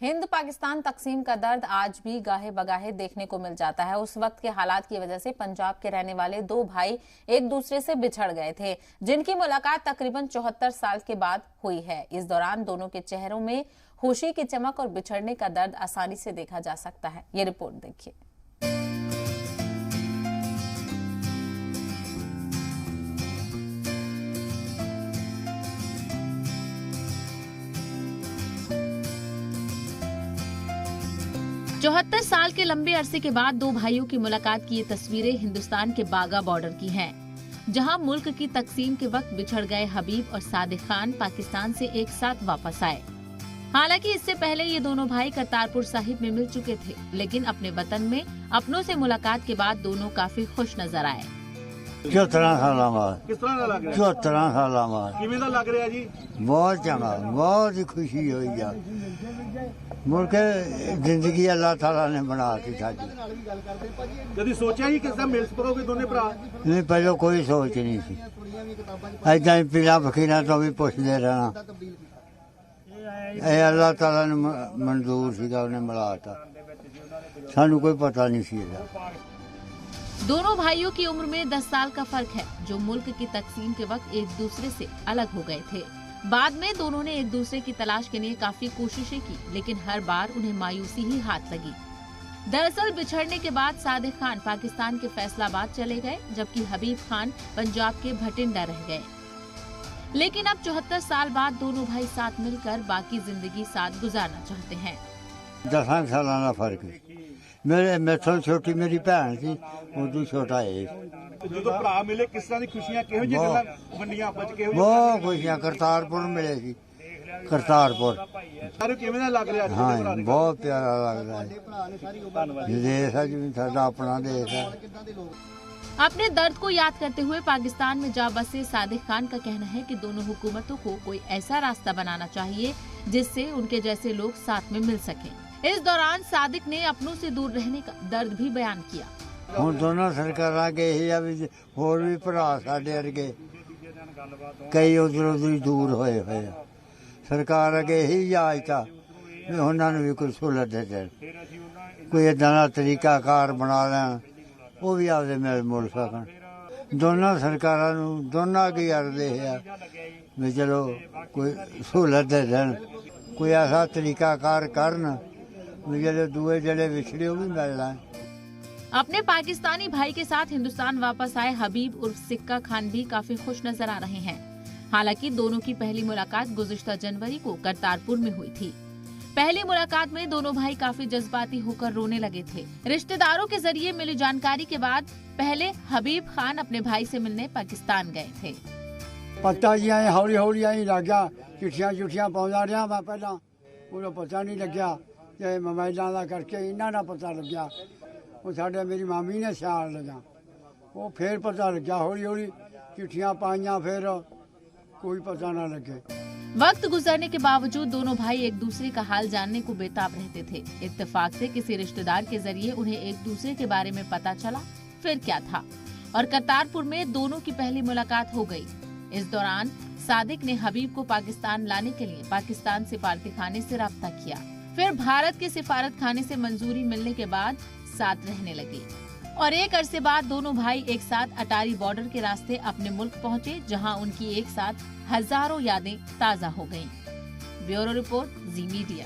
हिंद पाकिस्तान तकसीम का दर्द आज भी गाहे बगाहे देखने को मिल जाता है। उस वक्त के हालात की वजह से पंजाब के रहने वाले दो भाई एक दूसरे से बिछड़ गए थे, जिनकी मुलाकात तकरीबन 74 साल के बाद हुई है। इस दौरान दोनों के चेहरों में खुशी की चमक और बिछड़ने का दर्द आसानी से देखा जा सकता है। ये रिपोर्ट देखिए। चौहत्तर साल के लंबे अरसे के बाद दो भाइयों की मुलाकात की ये तस्वीरें हिंदुस्तान के बागा बॉर्डर की हैं, जहां मुल्क की तकसीम के वक्त बिछड़ गए हबीब और सादिक खान पाकिस्तान से एक साथ वापस आए। हालांकि इससे पहले ये दोनों भाई करतारपुर साहिब में मिल चुके थे, लेकिन अपने वतन में अपनों से मुलाकात के बाद दोनों काफी खुश नजर आए। 74 ਸਾਲਾਂ ਬਾਅਦ किस तरह का लग रहा है? 74 ਸਾਲਾਂ ਬਾਅਦ किवें दा लग रहा जी? ਬਹੁਤ ਚੰਗਾ, ਬਹੁਤ ਹੀ ਖੁਸ਼ੀ ਹੋਈ ਆ। ਮੁੜ ਕੇ ਜ਼ਿੰਦਗੀ ਅੱਲਾਹ ਤਾਲਾ ਨੇ ਬਣਾ ਕੇ ਸਾਡੀ। कभी सोचा ही किस तरह मिल सकोगे दोनों भरा? ਨਹੀਂ ਪਹਿਲਾਂ ਕੋਈ ਸੋਚ ਨਹੀਂ ਸੀ। ਐਦਾਂ ਹੀ ਪੀਲਾ ਫਕੀਰਾਂ ਤੋਂ ਵੀ ਪੁੱਛਦੇ ਰਹਿਣਾ। ਇਹ ਅੱਲਾਹ ਤਾਲਾ ਨੇ ਮਨਜ਼ੂਰ ਸੀਗਾ, ਉਹਨੇ ਮਿਲਾਤਾ। ਸਾਨੂੰ ਕੋਈ ਪਤਾ ਨਹੀਂ ਸੀ ਇਹਦਾ। दोनों भाइयों की उम्र में 10 साल का फर्क है, जो मुल्क की तकसीम के वक्त एक दूसरे से अलग हो गए थे। बाद में दोनों ने एक दूसरे की तलाश के लिए काफी कोशिशें की, लेकिन हर बार उन्हें मायूसी ही हाथ लगी। दरअसल बिछड़ने के बाद सादिक खान पाकिस्तान के फैसलाबाद चले गए, जबकि हबीब खान पंजाब के भटिंडा रह गए। लेकिन अब 74 साल बाद दोनों भाई साथ मिलकर बाकी जिंदगी साथ गुजारना चाहते हैं। 10 ਸਾਲਾਂ ਦਾ ਫਰਕ मेरे छोटी मेरी भैन थी, उदू छोटा है। जो भरा मिले किस तरह की खुशियां किहो जी गल्लां वंडियां आपस च किहो जी? बहुत खुशियां करतारपुर मिले थी। करतारपुर सारे किवें दा लग रहा? हाँ, बहुत प्यारा लग रहा है। देश है जी साडा अपना देश है। अपने दर्द को याद करते हुए पाकिस्तान में जा बसे सादिक खान का कहना है कि दोनों हुकूमतों को कोई ऐसा रास्ता बनाना चाहिए जिससे उनके जैसे लोग साथ में मिल सकें। इस दौरान सादिक ने अपनों से दूर रहने का दर्द भी बयान किया। ਹੁਣ ਦੋਨੋਂ ਸਰਕਾਰਾਂ ਕੇ ਇਹੀ ਆ ਵੀ ਹੋਰ ਵੀ ਭਰਾ ਸਾਡੇ ਵਰਗੇ ਕਈ ਉਧਰ ਉਧਰ ਦੂਰ ਹੋਏ ਹੋਏ ਆ। ਸਰਕਾਰ ਅੱਗੇ ਇਹੀ ਆਇਤਾ ਵੀ ਉਹਨਾਂ ਨੂੰ ਵੀ ਕੋਈ ਸਹੂਲਤ ਦੇ ਦੇਣ, ਕੋਈ ਏਦਾਂ ਦਾ ਤਰੀਕਾਕਾਰ ਬਣਾ ਲੈਣ, ਉਹ ਵੀ ਆਪਦੇ ਮਿਲ ਮੁਲ ਸਕਣ। ਦੋਨਾਂ ਸਰਕਾਰਾਂ ਨੂੰ ਦੋਨਾਂ ਕੀ ਅਰਜ਼ੇ ਆ ਵੀ ਚਲੋ ਕੋਈ ਸਹੂਲਤ ਦੇ ਦੇਣ, ਕੋਈ ਐਸਾ ਤਰੀਕਾਕਾਰ ਕਰਨ ਵੀ ਜਿਹੜੇ ਦੂਏ ਜਿਹੜੇ ਵਿਛੜੇ ਉਹ ਵੀ ਮਿਲ ਲੈਣ। अपने पाकिस्तानी भाई के साथ हिंदुस्तान वापस आए हबीब उर्फ सिक्का खान भी काफी खुश नजर आ रहे हैं। हालांकि दोनों की पहली मुलाकात गुज़िश्ता जनवरी को करतारपुर में हुई थी। पहली मुलाकात में दोनों भाई काफी जज्बाती होकर रोने लगे थे। रिश्तेदारों के जरिए मिली जानकारी के बाद पहले हबीब खान अपने भाई से मिलने पाकिस्तान गए थे। पता जी आई हौली हौली आई लग गया, चिट्ठियां चुट्ठियां पाਉਂਦਾ ਰਿਹਾ मैं पहला, ਉਹਨੂੰ पता नहीं लग्या ਤੇ मोबाइलों का करके इन्हों का पता लग्या। वो साढ़े मेरी मामी ने सियाल लगा, वो फिर पता लग्या। हौली हौली चिट्ठियां पाइया, फिर कोई पता ना लगे। वक्त गुजरने के बावजूद दोनों भाई एक दूसरे का हाल जानने को बेताब रहते थे। इत्तेफाक से किसी रिश्तेदार के जरिए उन्हें एक दूसरे के बारे में पता चला, फिर क्या था, और करतारपुर में दोनों की पहली मुलाकात हो गई। इस दौरान सादिक ने हबीब को पाकिस्तान लाने के लिए पाकिस्तान सिफारती खाने से राब्ता किया। फिर भारत के सिफारत खाने से मंजूरी मिलने के बाद साथ रहने लगे और एक अरसे बाद दोनों भाई एक साथ अटारी बॉर्डर के रास्ते अपने मुल्क पहुंचे, जहां उनकी एक साथ हजारों यादें ताजा हो गईं। ब्यूरो रिपोर्ट, जी मीडिया।